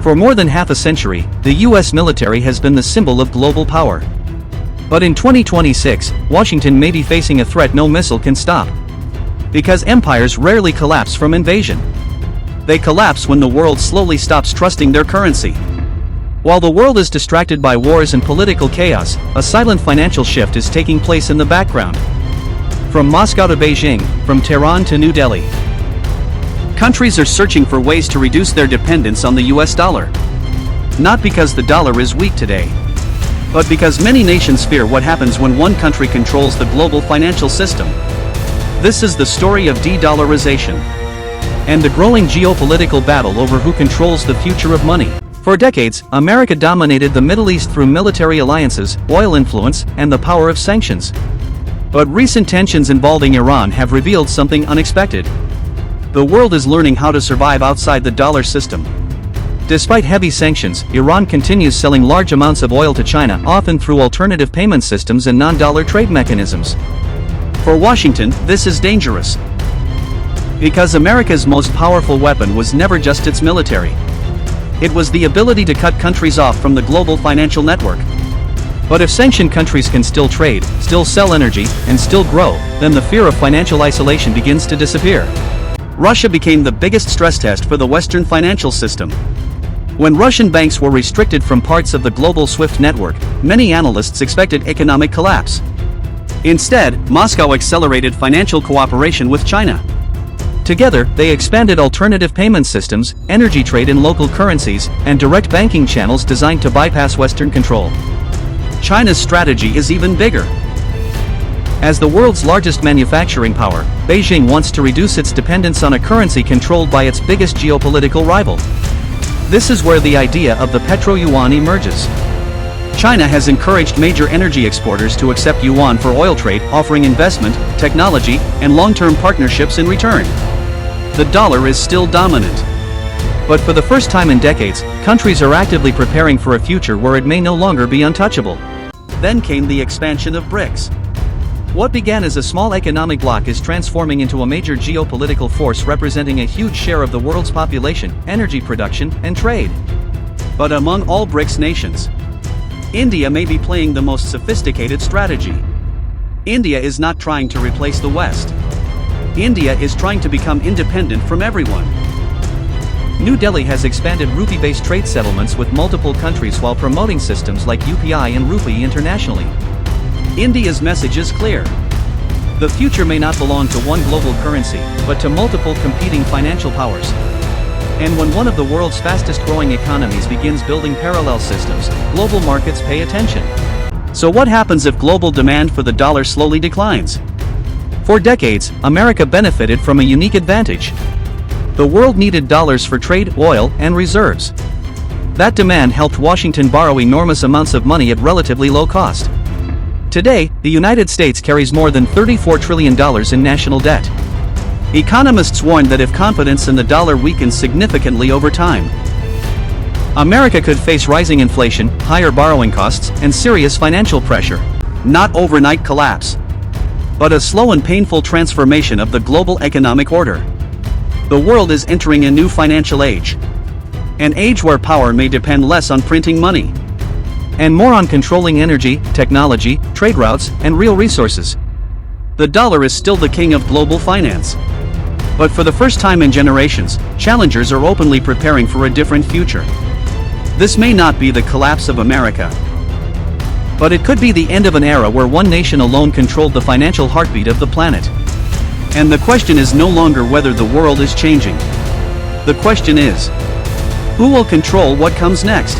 For more than half a century, the US military has been the symbol of global power. But in 2026, Washington may be facing a threat no missile can stop. Because empires rarely collapse from invasion. They collapse when the world slowly stops trusting their currency. While the world is distracted by wars and political chaos, a silent financial shift is taking place in the background. From Moscow to Beijing, from Tehran to New Delhi. Countries are searching for ways to reduce their dependence on the US dollar. Not because the dollar is weak today, but because many nations fear what happens when one country controls the global financial system. This is the story of de-dollarization and the growing geopolitical battle over who controls the future of money. For decades, America dominated the Middle East through military alliances, oil influence, and the power of sanctions. But recent tensions involving Iran have revealed something unexpected. The world is learning how to survive outside the dollar system. Despite heavy sanctions, Iran continues selling large amounts of oil to China, often through alternative payment systems and non-dollar trade mechanisms. For Washington, this is dangerous. Because America's most powerful weapon was never just its military. It was the ability to cut countries off from the global financial network. But if sanctioned countries can still trade, still sell energy, and still grow, then the fear of financial isolation begins to disappear. Russia became the biggest stress test for the Western financial system. When Russian banks were restricted from parts of the global SWIFT network, many analysts expected economic collapse. Instead, Moscow accelerated financial cooperation with China. Together, they expanded alternative payment systems, energy trade in local currencies, and direct banking channels designed to bypass Western control. China's strategy is even bigger. As the world's largest manufacturing power, Beijing wants to reduce its dependence on a currency controlled by its biggest geopolitical rival. This is where the idea of the petro-yuan emerges. China has encouraged major energy exporters to accept yuan for oil trade, offering investment, technology, and long-term partnerships in return. The dollar is still dominant. But for the first time in decades, countries are actively preparing for a future where it may no longer be untouchable. Then came the expansion of BRICS. What began as a small economic bloc is transforming into a major geopolitical force representing a huge share of the world's population, energy production, and trade. But among all BRICS nations, India may be playing the most sophisticated strategy. India is not trying to replace the West. India is trying to become independent from everyone. New Delhi has expanded rupee-based trade settlements with multiple countries while promoting systems like UPI and rupee internationally. India's message is clear. The future may not belong to one global currency, but to multiple competing financial powers. And when one of the world's fastest growing economies begins building parallel systems, global markets pay attention. So what happens if global demand for the dollar slowly declines? For decades, America benefited from a unique advantage. The world needed dollars for trade, oil, and reserves. That demand helped Washington borrow enormous amounts of money at relatively low cost. Today, the United States carries more than $34 trillion in national debt. Economists warn that if confidence in the dollar weakens significantly over time, America could face rising inflation, higher borrowing costs, and serious financial pressure. Not overnight collapse, but a slow and painful transformation of the global economic order. The world is entering a new financial age. An age where power may depend less on printing money and more on controlling energy, technology, trade routes, and real resources. The dollar is still the king of global finance. But for the first time in generations, challengers are openly preparing for a different future. This may not be the collapse of America, but it could be the end of an era where one nation alone controlled the financial heartbeat of the planet. And the question is no longer whether the world is changing. The question is, who will control what comes next?